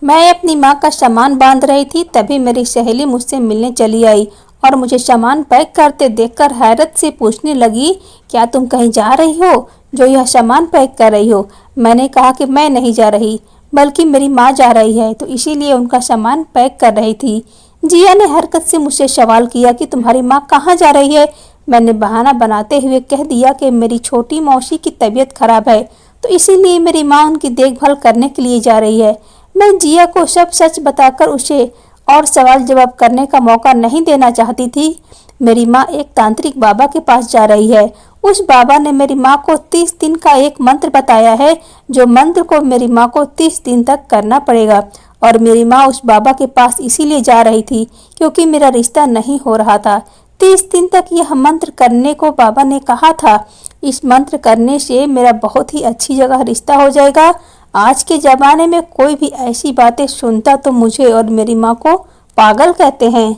मैं अपनी माँ का सामान बांध रही थी, तभी मेरी सहेली मुझसे मिलने चली आई और मुझे सामान पैक करते देखकर हैरत से पूछने लगी, क्या तुम कहीं जा रही हो जो यह सामान पैक कर रही हो? मैंने कहा कि मैं नहीं जा रही, बल्कि मेरी माँ जा रही है, तो इसीलिए उनका सामान पैक कर रही थी। जिया ने हरकत से मुझसे सवाल किया कि तुम्हारी माँ कहाँ जा रही है? मैंने बहाना बनाते हुए कह दिया कि मेरी छोटी मौसी की तबीयत खराब है, तो इसीलिए मेरी माँ उनकी देखभाल करने के लिए जा रही है। मैं जिया को सब सच बताकर उसे और सवाल जवाब करने का मौका नहीं देना चाहती थी। मेरी माँ एक तांत्रिक बाबा के पास जा रही है। उस बाबा ने मेरी माँ को 30 दिन का एक मंत्र बताया है, जो मंत्र को मेरी माँ को 30 दिन तक करना पड़ेगा। और मेरी माँ उस बाबा के पास इसीलिए जा रही थी क्योंकि मेरा रिश्ता नहीं हो रहा था। 30 दिन तक यह मंत्र करने को बाबा ने कहा था। इस मंत्र करने से मेरा बहुत ही अच्छी जगह रिश्ता हो जाएगा। आज के ज़माने में कोई भी ऐसी बातें सुनता तो मुझे और मेरी माँ को पागल कहते हैं।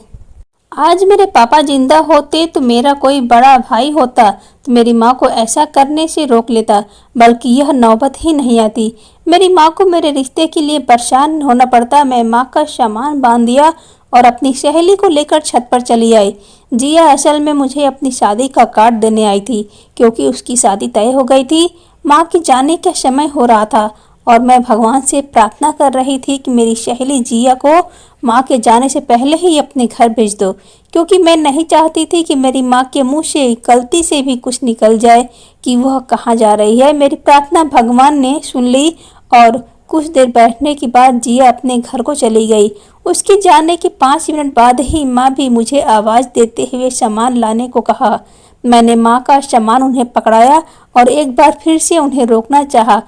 आज मेरे पापा जिंदा होते तो मेरा कोई बड़ा भाई होता तो मेरी माँ को ऐसा करने से रोक लेता, बल्कि यह नौबत ही नहीं आती। मेरी माँ को मेरे रिश्ते के लिए परेशान होना पड़ता। मैं माँ का सामान बांध दिया और अपनी सहेली को लेकर छत पर चली आई। जिया असल में मुझे अपनी शादी का कार्ड देने आई थी, क्योंकि उसकी शादी तय हो गई थी। माँ के जाने का समय हो रहा था और मैं भगवान से प्रार्थना कर रही थी कि मेरी सहेली जिया को माँ के जाने से पहले ही अपने घर भेज दो, क्योंकि मैं नहीं चाहती थी कि मेरी माँ के मुंह से गलती से भी कुछ निकल जाए कि वह कहाँ जा रही है। मेरी प्रार्थना भगवान ने सुन ली और कुछ देर बैठने के बाद जिया अपने घर को चली गई। उसके जाने के 5 मिनट बाद ही माँ भी मुझे आवाज़ देते हुए सामान लाने को कहा। मैंने माँ का सामान उन्हें पकड़ाया और एक बार फिर से उन्हें रोकना चाहा।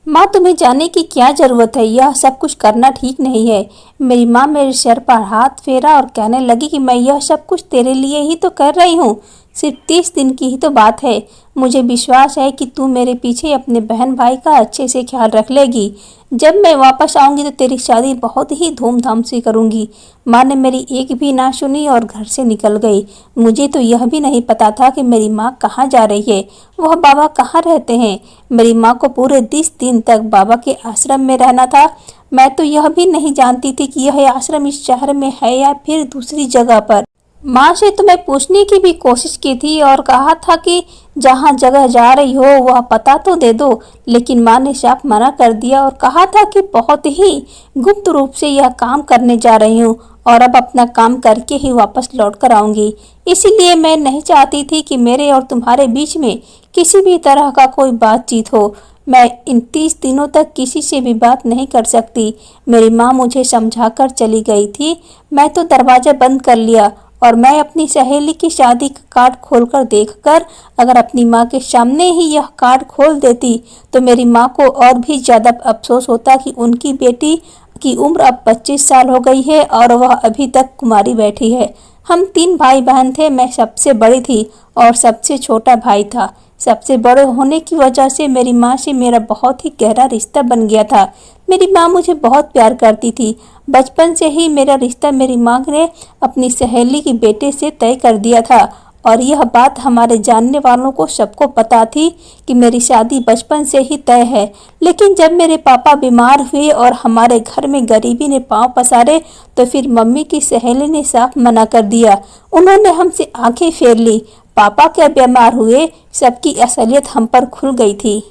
माँ, तुम्हें जाने की क्या ज़रूरत है? यह सब कुछ करना ठीक नहीं है। मेरी माँ मेरे सिर पर हाथ फेरा और कहने लगी कि मैं यह सब कुछ तेरे लिए ही तो कर रही हूँ। सिर्फ 30 दिन की ही तो बात है। मुझे विश्वास है कि तू मेरे पीछे अपने बहन भाई का अच्छे से ख्याल रख लेगी। जब मैं वापस आऊँगी तो तेरी शादी बहुत ही धूमधाम से करूँगी। माँ ने मेरी एक भी ना सुनी और घर से निकल गई। मुझे तो यह भी नहीं पता था कि मेरी माँ कहाँ जा रही है, वह बाबा कहाँ रहते हैं। मेरी माँ को पूरे 20 दिन तक बाबा के आश्रम में रहना था। मैं तो यह भी नहीं जानती थी कि यह आश्रम इस शहर में है या फिर दूसरी जगह पर। माँ से तो मैं पूछने की भी कोशिश की थी और कहा था कि जहाँ जगह जा रही हो वह पता तो दे दो, लेकिन माँ ने साफ मना कर दिया और कहा था कि बहुत ही गुप्त रूप से यह काम करने जा रही हूँ और अब अपना काम करके ही वापस लौट कर आऊँगी। इसीलिए मैं नहीं चाहती थी कि मेरे और तुम्हारे बीच में किसी भी तरह का कोई बातचीत हो। मैं इन 30 दिनों तक किसी से भी बात नहीं कर सकती। मेरी माँ मुझे समझाकर चली गई थी। मैं तो दरवाज़ा बंद कर लिया और मैं अपनी सहेली की शादी का कार्ड खोलकर देखकर अगर अपनी माँ के सामने ही यह कार्ड खोल देती तो मेरी माँ को और भी ज़्यादा अफसोस होता कि उनकी बेटी की उम्र अब 25 साल हो गई है और वह अभी तक कुंवारी बैठी है। हम 3 भाई बहन थे। मैं सबसे बड़ी थी और सबसे छोटा भाई था। सबसे बड़े होने की वजह से मेरी माँ से मेरा बहुत ही गहरा रिश्ता बन गया था। मेरी माँ मुझे बहुत प्यार करती थी। बचपन से ही मेरा रिश्ता मेरी माँ ने अपनी सहेली के बेटे से तय कर दिया था और यह बात हमारे जानने वालों को सबको पता थी कि मेरी शादी बचपन से ही तय है। लेकिन जब मेरे पापा बीमार हुए और हमारे घर में गरीबी ने पांव पसारे तो फिर मम्मी की सहेली ने साफ मना कर दिया। उन्होंने हमसे आंखें फेर ली। पापा क्या बीमार हुए, सबकी असलियत हम पर खुल गई थी।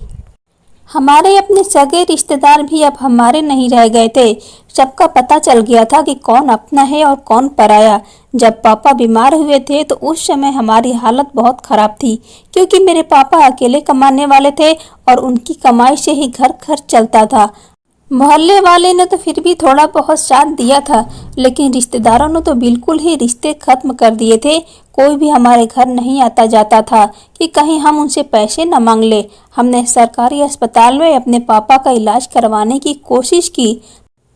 हमारे अपने सगे रिश्तेदार भी अब हमारे नहीं रह गए थे। सबका पता चल गया था कि कौन अपना है और कौन पराया। जब पापा बीमार हुए थे तो उस समय हमारी हालत बहुत खराब थी, क्योंकि मेरे पापा अकेले कमाने वाले थे और उनकी कमाई से ही घर खर्च चलता था। मोहल्ले वाले ने तो फिर भी थोड़ा बहुत साथ दिया था, लेकिन रिश्तेदारों ने तो बिल्कुल ही रिश्ते खत्म कर दिए थे। कोई भी हमारे घर नहीं आता जाता था कि कहीं हम उनसे पैसे न मांग ले। हमने सरकारी अस्पताल में अपने पापा का इलाज करवाने की कोशिश की,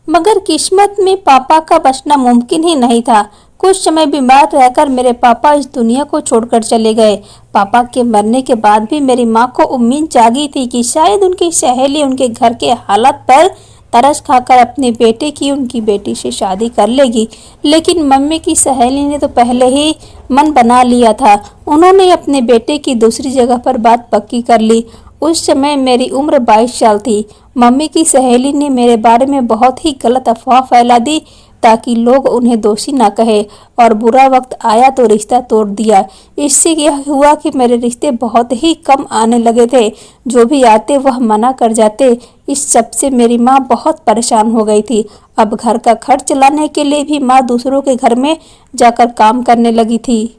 मगर किस्मत में पापा का बचना मुमकिन ही नहीं था। कुछ समय बीमार रहकर मेरे पापा इस दुनिया को छोड़कर चले गए। पापा के मरने के बाद भी मेरी माँ को उम्मीद जागी थी कि शायद उनकी सहेली उनके घर के हालात पर तरस खाकर अपने बेटे की उनकी बेटी से शादी कर लेगी। लेकिन मम्मी की सहेली ने तो पहले ही मन बना लिया था। उन्होंने अपने बेटे की दूसरी जगह पर बात पक्की कर ली। उस समय मेरी उम्र 22 साल थी। मम्मी की सहेली ने मेरे बारे में बहुत ही गलत अफवाह फैला दी ताकि लोग उन्हें दोषी ना कहे और बुरा वक्त आया तो रिश्ता तोड़ दिया। इससे यह हुआ कि मेरे रिश्ते बहुत ही कम आने लगे थे। जो भी आते वह मना कर जाते। इस सब से मेरी माँ बहुत परेशान हो गई थी। अब घर का खर्च चलाने के लिए भी माँ दूसरों के घर में जाकर काम करने लगी थी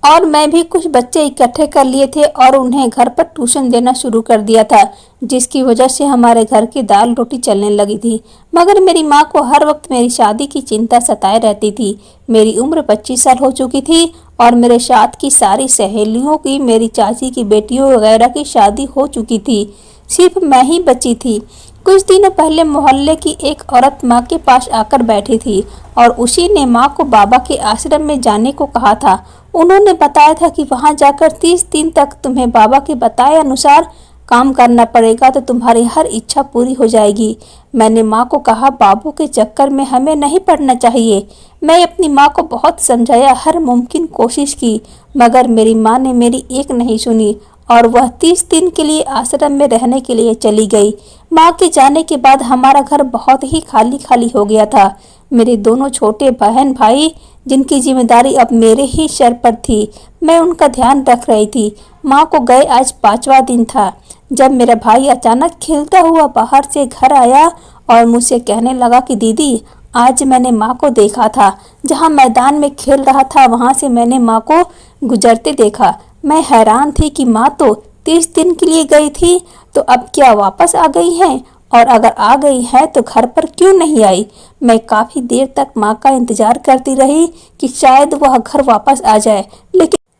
और मैं भी कुछ बच्चे इकट्ठे कर लिए थे और उन्हें घर पर ट्यूशन देना शुरू कर दिया था, जिसकी वजह से हमारे घर की दाल रोटी चलने लगी थी। मगर मेरी माँ को हर वक्त मेरी शादी की चिंता सताए रहती थी। मेरी उम्र 25 साल हो चुकी थी और मेरे साथ की सारी सहेलियों की, मेरी चाची की बेटियों वगैरह की शादी हो चुकी थी। सिर्फ मैं ही बची थी। कुछ दिनों पहले मोहल्ले की एक औरत माँ के पास आकर बैठी थी और उसी ने माँ को बाबा के आश्रम में जाने को कहा था। उन्होंने बताया था कि वहां जाकर 30 दिन तक तुम्हें बाबा के बताए अनुसार काम करना पड़ेगा तो तुम्हारी हर इच्छा पूरी हो जाएगी। मैंने माँ को कहा बाबू के चक्कर में हमें नहीं पड़ना चाहिए। मैं अपनी माँ को बहुत समझाया, हर मुमकिन कोशिश की, मगर मेरी माँ ने मेरी एक नहीं सुनी और वह 30 दिन के लिए आश्रम में रहने के लिए चली गई। माँ के जाने के बाद हमारा घर बहुत ही खाली खाली हो गया था। मेरे दोनों छोटे बहन भाई, जिनकी जिम्मेदारी अब मेरे ही सर पर थी, मैं उनका ध्यान रख रही थी। माँ को गए आज 5वां दिन था जब मेरा भाई अचानक खेलता हुआ बाहर से घर आया और मुझसे कहने लगा कि दीदी, आज मैंने माँ को देखा था। जहाँ मैदान में खेल रहा था वहाँ से मैंने माँ को गुजरते देखा। मैं हैरान थी कि माँ तो 30 दिन के लिए गई थी, तो अब क्या वापस आ गई हैं? और अगर आ गई है तो घर पर क्यों नहीं आई? मैं काफी देर तक माँ का इंतजार करती रही कि शायद वह घर वापस आ जाए,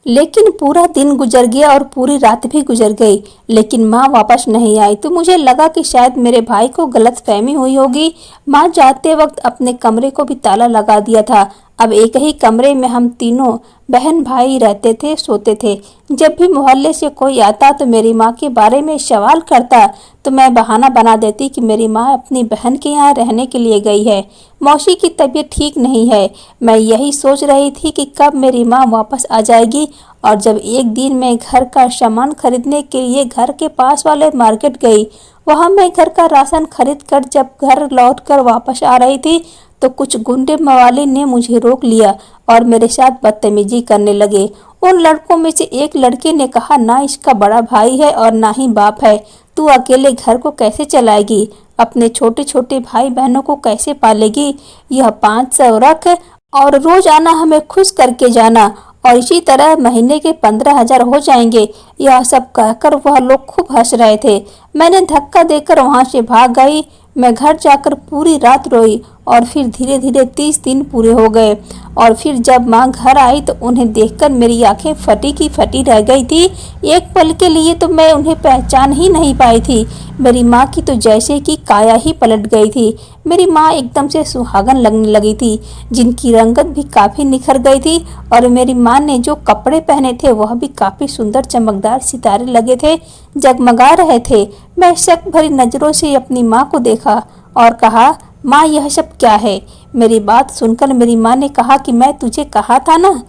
लेकिन पूरा दिन गुजर गया और पूरी रात भी गुजर गई, लेकिन माँ वापस नहीं आई। तो मुझे लगा कि शायद मेरे भाई को गलतफहमी हुई होगी। माँ जाते वक्त अपने कमरे को भी ताला लगा दिया था। अब एक ही कमरे में हम तीनों बहन भाई रहते थे, सोते थे। जब भी मोहल्ले से कोई आता तो मेरी माँ के बारे में सवाल करता तो मैं बहाना बना देती कि मेरी माँ अपनी बहन के यहाँ रहने के लिए गई है, मौसी की तबीयत ठीक नहीं है। मैं यही सोच रही थी कि कब मेरी माँ वापस आ जाएगी। और जब एक दिन मैं घर का सामान खरीदने के लिए घर के पास वाले मार्केट गई, वहाँ मैं घर का राशन खरीद कर जब घर लौट कर वापस आ रही थी तो कुछ गुंडे मवाली ने मुझे रोक लिया और मेरे साथ बदतमीजी करने लगे। उन लड़कों में से एक लड़के ने कहा, ना इसका बड़ा भाई है और ना ही बाप है, तू अकेले घर को कैसे चलाएगी? अपने छोटे छोटे भाई बहनों को कैसे पालेगी? यह 500 रख और रोज आना हमें खुश करके जाना, और इसी तरह महीने के 15,000 हो जाएंगे। यह सब कहकर वह लोग खूब हंस रहे थे। मैंने धक्का देकर वहां से भाग गई। मैं घर जाकर पूरी रात रोई और फिर धीरे धीरे 30 दिन पूरे हो गए। और फिर जब माँ घर आई तो उन्हें देखकर मेरी आंखें फटी की फटी रह गई थी। एक पल के लिए तो मैं उन्हें पहचान ही नहीं पाई थी। मेरी माँ की तो जैसे कि काया ही पलट गई थी। मेरी माँ एकदम से सुहागन लगने लगी थी, जिनकी रंगत भी काफी निखर गई थी। और मेरी माँ ने जो कपड़े पहने थे वह भी काफी सुंदर चमकदार सितारे लगे थे, जगमगा रहे थे। मैं शक भरी नजरों से अपनी माँ को देखा और कहा, माँ यह सब क्या है? मेरी बात सुनकर मेरी माँ ने कहा कि मैं तुझे कहा था ना,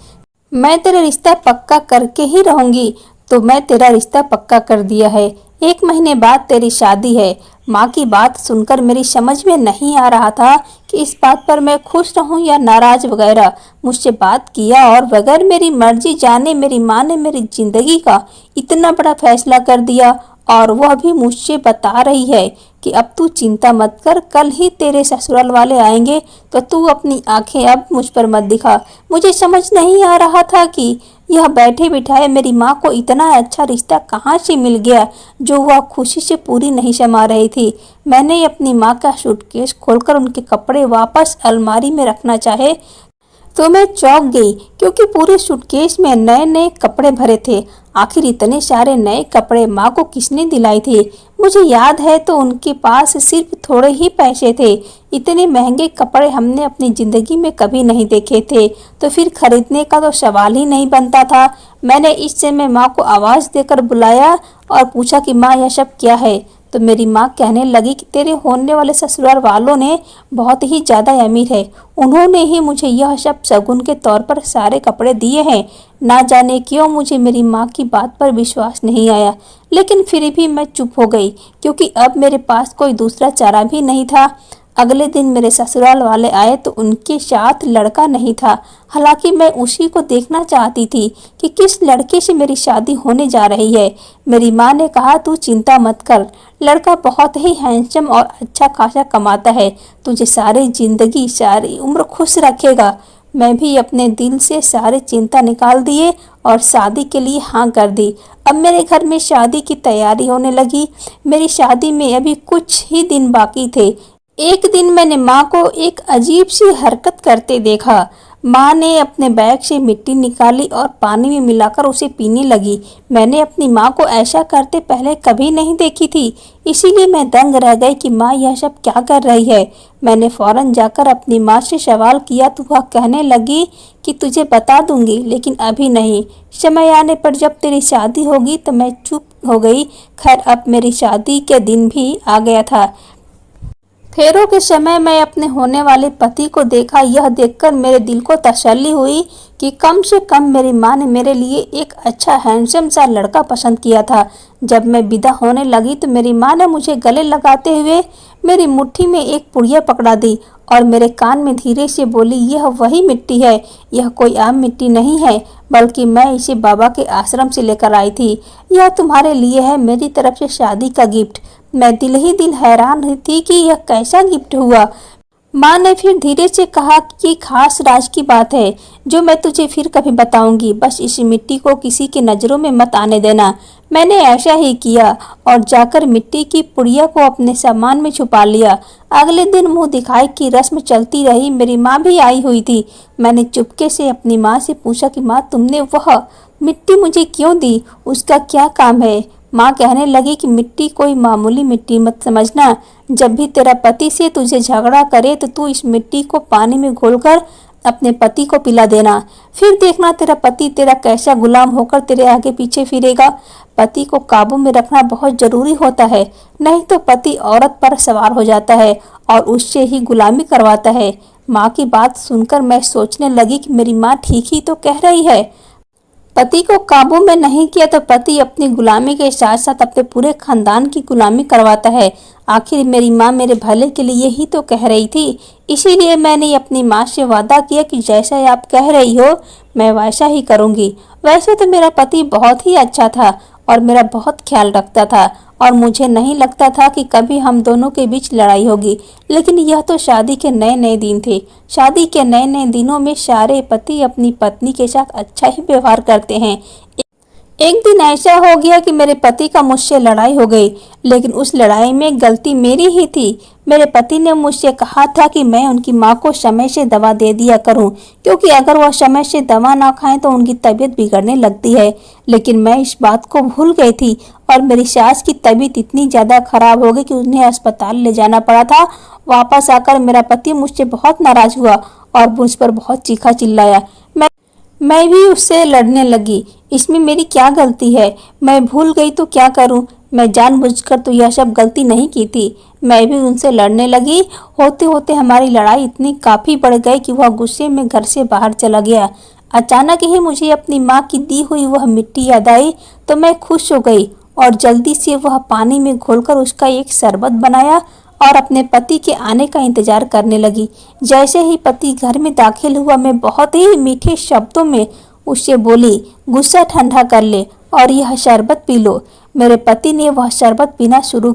मैं तेरा रिश्ता पक्का करके ही रहूंगी। तो मैं तेरा रिश्ता पक्का कर दिया है। 1 महीने बाद तेरी शादी है। माँ की बात सुनकर मेरी समझ में नहीं आ रहा था कि इस बात पर मैं खुश रहूं या नाराज वगैरह। मुझसे बात किया और बगैर मेरी मर्जी जाने मेरी माँ ने मेरी जिंदगी का इतना बड़ा फैसला कर दिया। और वह भी मुझसे बता रही है कि अब तू चिंता मत कर, कल ही तेरे ससुराल वाले आएंगे तो तू अपनी आंखें अब मुझ पर मत दिखा। मुझे समझ नहीं आ रहा था कि यह बैठे बिठाए मेरी माँ को इतना अच्छा रिश्ता कहाँ से मिल गया जो वह खुशी से पूरी नहीं समा रही थी। मैंने अपनी माँ का सूटकेस खोलकर उनके कपड़े वापस अलमारी में रखना चाहे तो मैं चौंक गई, क्योंकि पूरे सूटकेस में नए नए कपड़े भरे थे। आखिर इतने सारे नए कपड़े माँ को किसने दिलाए थे? मुझे याद है तो उनके पास सिर्फ थोड़े ही पैसे थे। इतने महंगे कपड़े हमने अपनी जिंदगी में कभी नहीं देखे थे, तो फिर खरीदने का तो सवाल ही नहीं बनता था। मैंने इस समय माँ को आवाज देकर बुलाया और पूछा कि माँ यह सब क्या है? तो मेरी माँ कहने लगी कि तेरे होने वाले ससुराल वालों ने बहुत ही ज़्यादा अमीर है, उन्होंने ही मुझे यह सब शगुन के तौर पर सारे कपड़े दिए हैं। ना जाने क्यों मुझे मेरी माँ की बात पर विश्वास नहीं आया, लेकिन फिर भी मैं चुप हो गई, क्योंकि अब मेरे पास कोई दूसरा चारा भी नहीं था। अगले दिन मेरे ससुराल वाले आए तो उनके साथ लड़का नहीं था। हालांकि मैं उसी को देखना चाहती थी कि किस लड़के से मेरी शादी होने जा रही है। मेरी माँ ने कहा, तू चिंता मत कर, लड़का बहुत ही हैंडसम और अच्छा खासा कमाता है, तुझे सारी जिंदगी सारी उम्र खुश रखेगा। मैं भी अपने दिल से सारे चिंता निकाल दिए और शादी के लिए हाँ कर दी। अब मेरे घर में शादी की तैयारी होने लगी। मेरी शादी में अभी कुछ ही दिन बाकी थे। एक दिन मैंने माँ को एक अजीब सी हरकत करते देखा। माँ ने अपने बैग से मिट्टी निकाली और पानी में मिलाकर उसे पीने लगी। मैंने अपनी माँ को ऐसा करते पहले कभी नहीं देखी थी, इसीलिए मैं दंग रह गई कि माँ यह सब क्या कर रही है। मैंने फौरन जाकर अपनी माँ से सवाल किया तो वह कहने लगी कि तुझे बता दूंगी, लेकिन अभी नहीं, समय आने पर जब तेरी शादी होगी। तो मैं चुप हो गई। खैर, अब मेरी शादी के दिन भी आ गया था। फेरों के समय मैं अपने होने वाले पति को देखा। यह देखकर मेरे दिल को तसल्ली हुई कि कम से कम मेरी माँ ने मेरे लिए एक अच्छा हैंडसम सा लड़का पसंद किया था। जब मैं विदा होने लगी तो मेरी माँ ने मुझे गले लगाते हुए मेरी मुट्ठी में एक पुड़िया पकड़ा दी और मेरे कान में धीरे से बोली, यह वही मिट्टी है, यह कोई आम मिट्टी नहीं है, बल्कि मैं इसे बाबा के आश्रम से लेकर आई थी। यह तुम्हारे लिए है, मेरी तरफ से शादी का गिफ्ट। मैं दिल ही दिल हैरान थी कि यह कैसा गिफ्ट हुआ। माँ ने फिर धीरे से कहा कि खास राज की बात है जो मैं तुझे फिर कभी बताऊंगी, बस इस मिट्टी को किसी की नज़रों में मत आने देना। मैंने ऐसा ही किया और जाकर मिट्टी की पुड़िया को अपने सामान में छुपा लिया। अगले दिन मुंह दिखाई की रस्म चलती रही। मेरी माँ भी आई हुई थी। मैंने चुपके से अपनी माँ से पूछा कि माँ, तुमने वह मिट्टी मुझे क्यों दी, उसका क्या काम है। माँ कहने लगी कि मिट्टी कोई मामूली मिट्टी मत समझना। जब भी तेरा पति से तुझे झगड़ा करे तो तू इस मिट्टी को पानी में घोलकर अपने पति को पिला देना। फिर देखना तेरा पति तेरा कैसा गुलाम होकर तेरे आगे पीछे फिरेगा। पति को काबू में रखना बहुत जरूरी होता है, नहीं तो पति औरत पर सवार हो जाता है और उससे ही गुलामी करवाता है। माँ की बात सुनकर मैं सोचने लगी कि मेरी माँ ठीक ही तो कह रही है। पति को काबू में नहीं किया तो पति अपनी गुलामी के साथ साथ अपने पूरे खानदान की गुलामी करवाता है। आखिर मेरी माँ मेरे भले के लिए ही तो कह रही थी। इसीलिए मैंने अपनी माँ से वादा किया कि जैसा आप कह रही हो मैं वैसा ही करूँगी। वैसे तो मेरा पति बहुत ही अच्छा था और मेरा बहुत ख्याल रखता था और मुझे नहीं लगता था कि कभी हम दोनों के बीच लड़ाई होगी। लेकिन यह तो शादी के नए नए दिन थे। शादी के नए नए दिनों में सारे पति अपनी पत्नी के साथ अच्छा ही व्यवहार करते हैं। एक दिन ऐसा हो गया कि मेरे पति का मुझसे लड़ाई हो गई, लेकिन उस लड़ाई में गलती मेरी ही थी। मेरे पति ने मुझसे कहा था कि मैं उनकी माँ को समय से दवा दे दिया करूं, क्योंकि अगर वह समय से दवा ना खाएं तो उनकी तबीयत बिगड़ने लगती है। लेकिन मैं इस बात को भूल गई थी और मेरी सास की तबीयत इतनी ज़्यादा खराब हो गई कि उन्हें अस्पताल ले जाना पड़ा था। वापस आकर मेरा पति मुझसे बहुत नाराज हुआ और मुझ पर बहुत चीखा चिल्लाया। मैं भी उससे लड़ने लगी। इसमें मेरी क्या गलती है? मैं भूल गई तो क्या करूं? मैं जानबूझकर तो यह सब गलती नहीं की थी। मैं भी उनसे लड़ने लगी। होते होते हमारी लड़ाई इतनी काफ़ी बढ़ गई कि वह गुस्से में घर से बाहर चला गया। अचानक ही मुझे अपनी माँ की दी हुई वह मिट्टी याद आई तो मैं खुश हो गई और जल्दी से वह पानी में घोलकर उसका एक शरबत बनाया और अपने पति के आने का इंतजार करने लगी। जैसे ही पति घर में दाखिल हुआ मैं बहुत ही मीठे शब्दों में उससे बोली, गुस्सा ठंडा कर ले और यह शरबत पी लो। मेरे पति ने वह शरबत पीना शुरू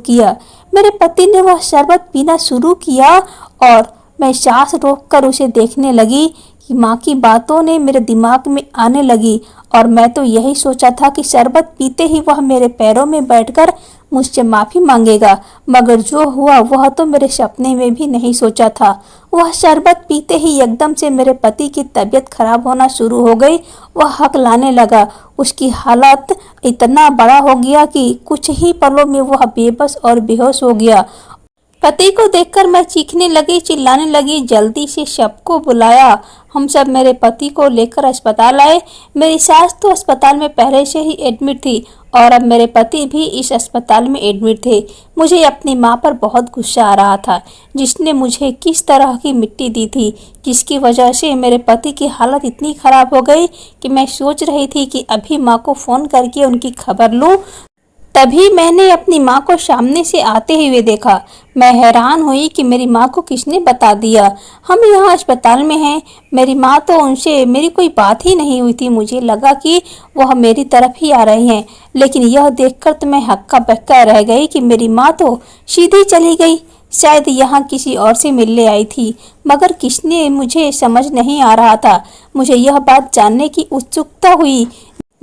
किया और मैं सांस रोककर उसे देखने लगी कि माँ की बातों ने मेरे दिमाग में आने लगी और मैं तो यही सोचा था कि शरबत पीते ही वह मेरे पैरों में बैठकर मुझसे माफ़ी मांगेगा, मगर जो हुआ वह तो मेरे सपने में भी नहीं सोचा था। वह शरबत पीते ही एकदम से मेरे पति की तबीयत खराब होना शुरू हो गई। वह हकलाने लगा। उसकी हालत इतना बड़ा हो गया कि कुछ ही पलों में वह बेबस और बेहोश हो गया पति को देखकर मैं चीखने लगी, चिल्लाने लगी, जल्दी से शव को बुलाया। हम सब मेरे पति को लेकर अस्पताल आए। मेरी सास तो अस्पताल में पहले से ही एडमिट थी और अब मेरे पति भी इस अस्पताल में एडमिट थे। मुझे अपनी माँ पर बहुत गुस्सा आ रहा था, जिसने मुझे किस तरह की मिट्टी दी थी, जिसकी वजह से मेरे पति की हालत इतनी खराब हो गई कि मैं सोच रही थी कि अभी माँ को फ़ोन करके उनकी खबर लूँ। तभी मैंने अपनी माँ को सामने से आते हुए देखा। मैं हैरान हुई कि मेरी माँ को किसने बता दिया। हम यहाँ अस्पताल में हैं। मेरी माँ तो उनसे मेरी कोई बात ही नहीं हुई थी। मुझे लगा कि वह मेरी तरफ ही आ रहे हैं, लेकिन यह देखकर तो मैं हक्का बक्का रह गई कि मेरी माँ तो सीधी चली गई। शायद यहाँ किसी और से मिलने आई थी, मगर किसने, मुझे समझ नहीं आ रहा था। मुझे यह बात जानने की उत्सुकता हुई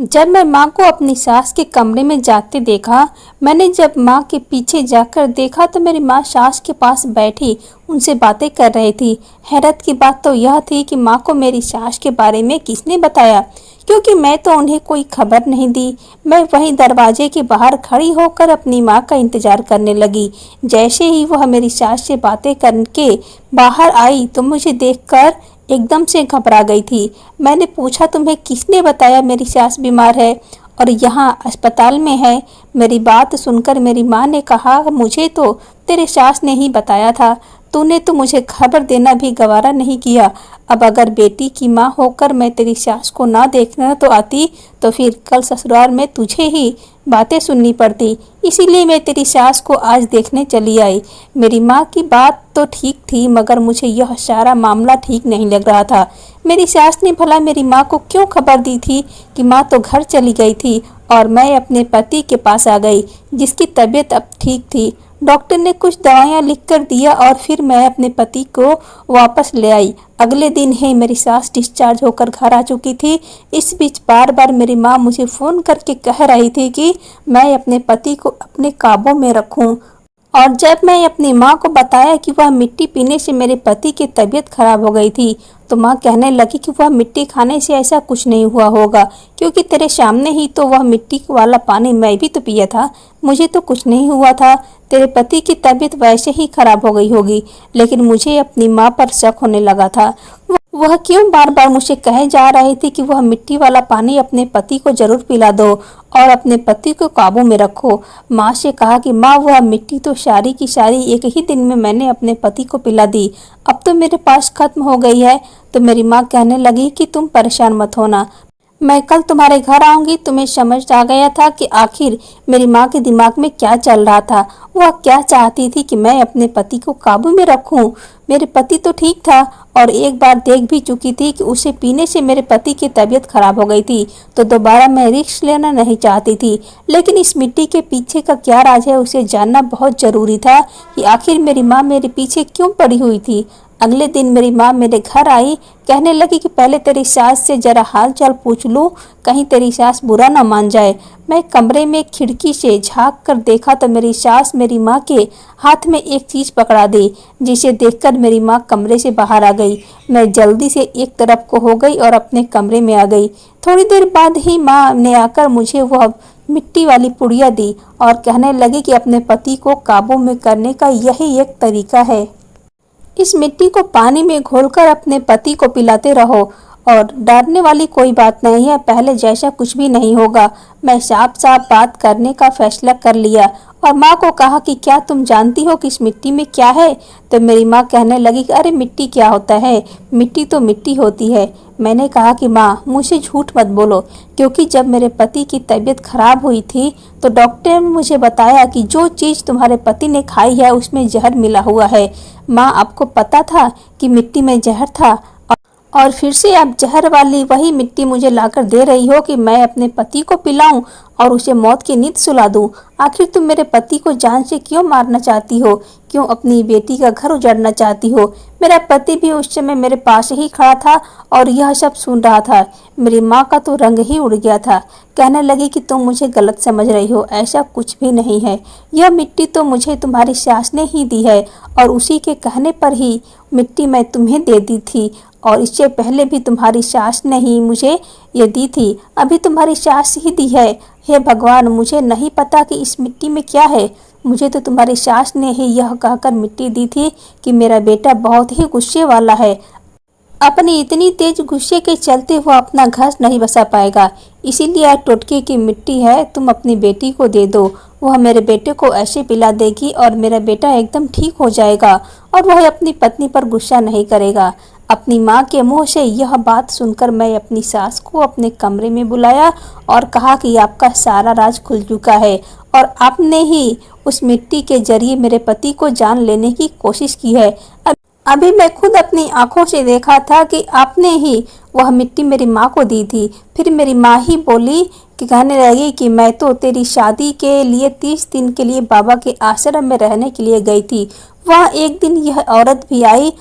जब मैं माँ को अपनी सास के कमरे में जाते देखा। मैंने जब माँ के पीछे जाकर देखा तो मेरी माँ सास के पास बैठी उनसे बातें कर रही थी। हैरत की बात तो यह थी कि माँ को मेरी सास के बारे में किसने बताया, क्योंकि मैं तो उन्हें कोई खबर नहीं दी। मैं वहीं दरवाजे के बाहर खड़ी होकर अपनी माँ का इंतजार करने लगी। जैसे ही वह मेरी सास से बातें करके बाहर आई तो मुझे देखकर एकदम से घबरा गई थी। मैंने पूछा, तुम्हें किसने बताया मेरी सास बीमार है और यहाँ अस्पताल में है? मेरी बात सुनकर मेरी माँ ने कहा, मुझे तो तेरे सास ने ही बताया था। तूने तो मुझे खबर देना भी गवारा नहीं किया। अब अगर बेटी की माँ होकर मैं तेरी सास को ना देखना तो आती तो फिर कल ससुराल में तुझे ही बातें सुननी पड़ती। इसीलिए मैं तेरी सास को आज देखने चली आई। मेरी माँ की बात तो ठीक थी, मगर मुझे यह सारा मामला ठीक नहीं लग रहा था। मेरी सास ने भला मेरी माँ को क्यों खबर दी थी कि माँ तो घर चली गई थी और मैं अपने पति के पास आ गई, जिसकी तबीयत अब ठीक थी। डॉक्टर ने कुछ दवाइयाँ लिख कर दिया और फिर मैं अपने पति को वापस ले आई। अगले दिन ही मेरी सास डिस्चार्ज होकर घर आ चुकी थी। इस बीच बार बार मेरी माँ मुझे फ़ोन करके कह रही थी कि मैं अपने पति को अपने काबू में रखूं। और जब मैं अपनी माँ को बताया कि वह मिट्टी पीने से मेरे पति की तबीयत खराब हो गई थी, तो माँ कहने लगी कि वह मिट्टी खाने से ऐसा कुछ नहीं हुआ होगा, क्योंकि तेरे सामने ही तो वह मिट्टी वाला पानी मैं भी तो पिया था। मुझे तो कुछ नहीं हुआ था। तेरे पति की तबीयत वैसे ही खराब हो गई होगी। लेकिन मुझे अपनी माँ पर शक होने लगा था। वह क्यों बार बार मुझे कहे जा रही थी कि वह मिट्टी वाला पानी अपने पति को जरूर पिला दो और अपने पति को काबू में रखो। माँ से कहा कि माँ, वह मिट्टी तो सारी की सारी एक ही दिन में मैंने अपने पति को पिला दी। अब तो मेरे पास खत्म हो गई है। तो मेरी माँ कहने लगी कि तुम परेशान मत होना, मैं कल तुम्हारे घर आऊंगी। तुम्हें समझ आ गया था कि आखिर मेरी माँ के दिमाग में क्या चल रहा था। वह क्या चाहती थी कि मैं अपने पति को काबू में रखूं। मेरे पति तो ठीक था और एक बार देख भी चुकी थी कि उसे पीने से मेरे पति की तबीयत खराब हो गई थी, तो दोबारा मैं रिस्क लेना नहीं चाहती थी। लेकिन इस मिट्टी के पीछे का क्या राज है, उसे जानना बहुत जरूरी था कि आखिर मेरी माँ मेरे पीछे क्यों पड़ी हुई थी। अगले दिन मेरी माँ मेरे घर आई, कहने लगी कि पहले तेरी सास से जरा हाल चाल पूछ लूं, कहीं तेरी सास बुरा ना मान जाए। मैं कमरे में खिड़की से झांक कर देखा तो मेरी सास मेरी माँ के हाथ में एक चीज़ पकड़ा दी, जिसे देखकर मेरी माँ कमरे से बाहर आ गई। मैं जल्दी से एक तरफ को हो गई और अपने कमरे में आ गई। थोड़ी देर बाद ही माँ ने आकर मुझे वह मिट्टी वाली पुड़िया दी और कहने लगी कि अपने पति को काबू में करने का यही एक तरीका है। इस मिट्टी को पानी में घोलकर अपने पति को पिलाते रहो और डरने वाली कोई बात नहीं है, पहले जैसा कुछ भी नहीं होगा। मैं साफ साफ बात करने का फैसला कर लिया और माँ को कहा कि क्या तुम जानती हो कि इस मिट्टी में क्या है? तो मेरी माँ कहने लगी कि अरे मिट्टी क्या होता है, मिट्टी तो मिट्टी होती है। मैंने कहा कि माँ, मुझे झूठ मत बोलो, क्योंकि जब मेरे पति की तबीयत खराब हुई थी तो डॉक्टर ने मुझे बताया कि जो चीज़ तुम्हारे पति ने खाई है उसमें जहर मिला हुआ है। माँ, आपको पता था कि मिट्टी में जहर था और फिर से आप जहर वाली वही मिट्टी मुझे लाकर दे रही हो कि मैं अपने पति को पिलाऊं और उसे मौत की नींद सुला दूं। आखिर तुम मेरे पति को जान से क्यों मारना चाहती हो? क्यों अपनी बेटी का घर उजाड़ना चाहती हो? मेरा पति भी उस समय मेरे पास ही खड़ा था और यह सब सुन रहा था। मेरी माँ का तो रंग ही उड़ गया था। कहने लगी कि तुम मुझे गलत समझ रही हो, ऐसा कुछ भी नहीं है। यह मिट्टी तो मुझे तुम्हारी सास ने ही दी है और उसी के कहने पर ही मिट्टी मैं तुम्हें दे दी थी और इससे पहले भी तुम्हारी सास ने ही मुझे ये दी थी, अभी तुम्हारी सास ही दी है। हे भगवान, मुझे नहीं पता कि इस मिट्टी में क्या है। मुझे तो तुम्हारी सास ने ही यह कहकर मिट्टी दी थी कि मेरा बेटा बहुत ही गुस्से वाला है। अपनी इतनी तेज गुस्से के चलते वो अपना घर नहीं बसा पाएगा। इसीलिए आज टोटके की मिट्टी है, तुम अपनी बेटी को दे दो। वह मेरे बेटे को ऐसे पिला देगी और मेरा बेटा एकदम ठीक हो जाएगा और वह अपनी पत्नी पर गुस्सा नहीं करेगा। अपनी माँ के मुंह से यह बात सुनकर मैं अपनी सास को अपने कमरे में बुलाया और कहा कि आपका सारा राज खुल चुका है और आपने ही उस मिट्टी के जरिए मेरे पति को जान लेने की कोशिश की है। अभी मैं खुद अपनी आंखों से देखा था कि आपने ही वह मिट्टी मेरी माँ को दी थी। फिर मेरी माँ ही बोली कि कहने लगी कि मैं तो तेरी शादी के लिए 30 दिन के लिए बाबा के आश्रम में रहने के लिए गई थी। वहाँ एक दिन यह औरत भी आई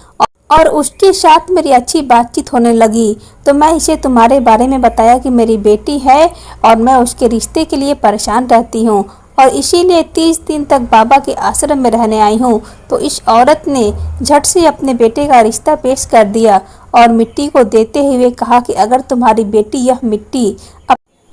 और उसके साथ मेरी अच्छी बातचीत होने लगी, तो मैं इसे तुम्हारे बारे में बताया कि मेरी बेटी है और मैं उसके रिश्ते के लिए परेशान रहती हूँ और इसीलिए 30 दिन तक बाबा के आश्रम में रहने आई हूँ। तो इस औरत ने झट से अपने बेटे का रिश्ता पेश कर दिया और मिट्टी को देते हुए कहा कि अगर तुम्हारी बेटी यह मिट्टी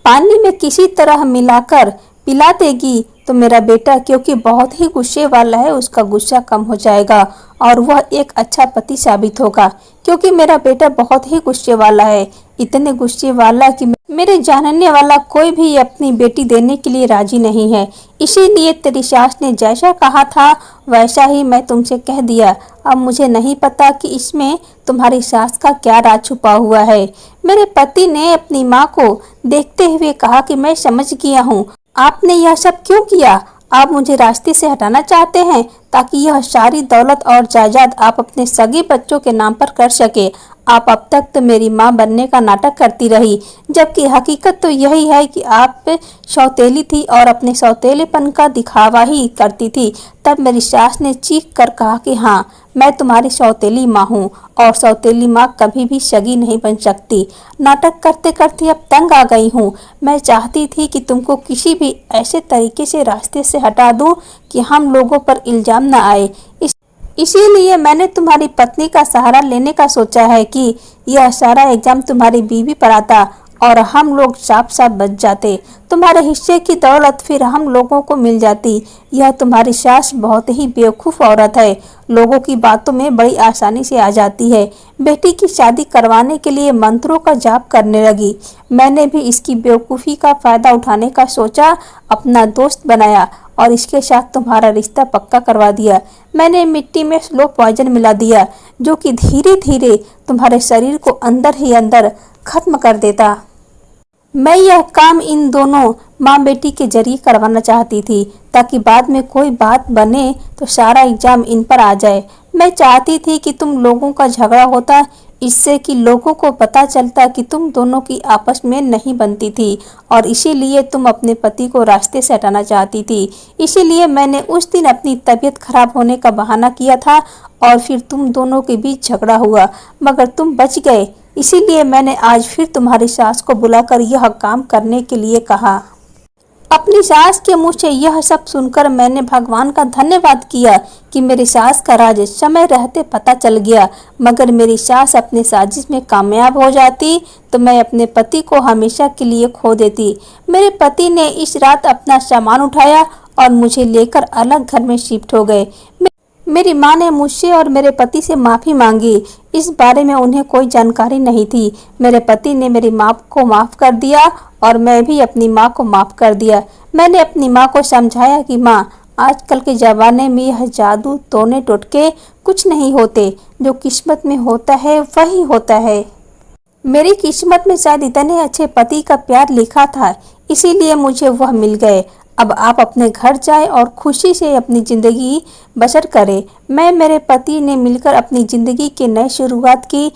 पानी में किसी तरह मिलाकर पिला देगी तो मेरा बेटा, क्योंकि बहुत ही गुस्से वाला है, उसका गुस्सा कम हो जाएगा और वह एक अच्छा पति साबित होगा। क्योंकि मेरा बेटा बहुत ही गुस्से वाला है, इतने गुस्से वाला कि मेरे जानने वाला कोई भी अपनी बेटी देने के लिए राजी नहीं है। इसीलिए तेरी सास ने जैसा कहा था वैसा ही मैं तुमसे कह दिया। अब मुझे नहीं पता कि इसमें तुम्हारी सास का क्या राज छुपा हुआ है। मेरे पति ने अपनी माँ को देखते हुए कहा कि मैं समझ गया हूँ, आपने यह सब क्यों किया। आप मुझे रास्ते से हटाना चाहते हैं ताकि यह सारी दौलत और जायदाद आप अपने सगे बच्चों के नाम पर कर सके। आप अब तक तो मेरी माँ बनने का नाटक करती रही, जबकि हकीकत तो यही है कि आप सौतेली थी और अपने सौतेलेपन का दिखावा ही करती थी। तब मेरी सास ने चीख कर कहा कि हाँ, मैं तुम्हारी सौतेली माँ हूँ और सौतेली माँ कभी भी सगी नहीं बन सकती। नाटक करते करते अब तंग आ गई हूँ। मैं चाहती थी कि तुमको किसी भी ऐसे तरीके से रास्ते से हटा दूँ कि हम लोगों पर इल्जाम न आए। इसीलिए मैंने तुम्हारी पत्नी का सहारा लेने का सोचा है कि यह सारा इल्जाम तुम्हारी बीवी पर आता और हम लोग साफ साफ बच जाते। तुम्हारे हिस्से की दौलत फिर हम लोगों को मिल जाती। यह तुम्हारी सास बहुत ही बेवकूफ़ औरत है, लोगों की बातों में बड़ी आसानी से आ जाती है। बेटी की शादी करवाने के लिए मंत्रों का जाप करने लगी। मैंने भी इसकी बेवकूफ़ी का फ़ायदा उठाने का सोचा, अपना दोस्त बनाया और इसके साथ तुम्हारा रिश्ता पक्का करवा दिया। मैंने मिट्टी में स्लो पॉइजन मिला दिया जो कि धीरे धीरे तुम्हारे शरीर को अंदर ही अंदर खत्म कर देता। मैं यह काम इन दोनों माँ बेटी के जरिए करवाना चाहती थी ताकि बाद में कोई बात बने तो सारा इल्जाम इन पर आ जाए। मैं चाहती थी कि तुम लोगों का झगड़ा होता, इससे कि लोगों को पता चलता कि तुम दोनों की आपस में नहीं बनती थी और इसीलिए तुम अपने पति को रास्ते से हटाना चाहती थी। इसीलिए मैंने उस दिन अपनी तबीयत खराब होने का बहाना किया था और फिर तुम दोनों के बीच झगड़ा हुआ, मगर तुम बच गए। इसीलिए मैंने आज फिर तुम्हारी सास को बुलाकर यह काम करने के लिए कहा। अपनी सास के मुंह से यह सब सुनकर मैंने भगवान का धन्यवाद किया कि मेरी सास का राज समय रहते पता चल गया। मगर मेरी सास अपने साजिश में कामयाब हो जाती तो मैं अपने पति को हमेशा के लिए खो देती। मेरे पति ने इस रात अपना सामान उठाया और मुझे लेकर अलग घर में शिफ्ट हो गए। मेरी माँ ने मुझसे और मेरे पति से माफ़ी मांगी। इस बारे में उन्हें कोई जानकारी नहीं थी। मेरे पति ने मेरी माँ को माफ़ कर दिया और मैं भी अपनी माँ को माफ़ कर दिया। मैंने अपनी माँ को समझाया कि माँ, आजकल के ज़माने में यह जादू टोने टोटके कुछ नहीं होते, जो किस्मत में होता है वही होता है। मेरी किस्मत में शायद इतने अच्छे पति का प्यार लिखा था, इसीलिए मुझे वह मिल गए। अब आप अपने घर जाएं और खुशी से अपनी ज़िंदगी बसर करें। मैं मेरे पति ने मिलकर अपनी ज़िंदगी की नई शुरुआत की।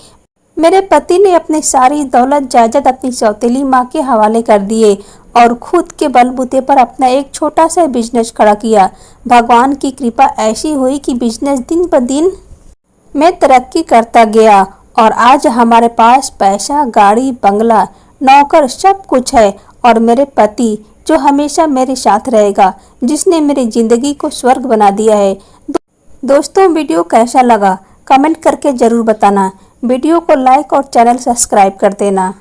मेरे पति ने अपनी सारी दौलत जायदाद अपनी सौतेली माँ के हवाले कर दिए और खुद के बलबूते पर अपना एक छोटा सा बिजनेस खड़ा किया। भगवान की कृपा ऐसी हुई कि बिजनेस दिन ब दिन में तरक्की करता गया और आज हमारे पास पैसा, गाड़ी, बंगला, नौकर सब कुछ है और मेरे पति जो हमेशा मेरे साथ रहेगा, जिसने मेरी ज़िंदगी को स्वर्ग बना दिया है। दोस्तों, वीडियो कैसा लगा कमेंट करके ज़रूर बताना। वीडियो को लाइक और चैनल सब्सक्राइब कर देना।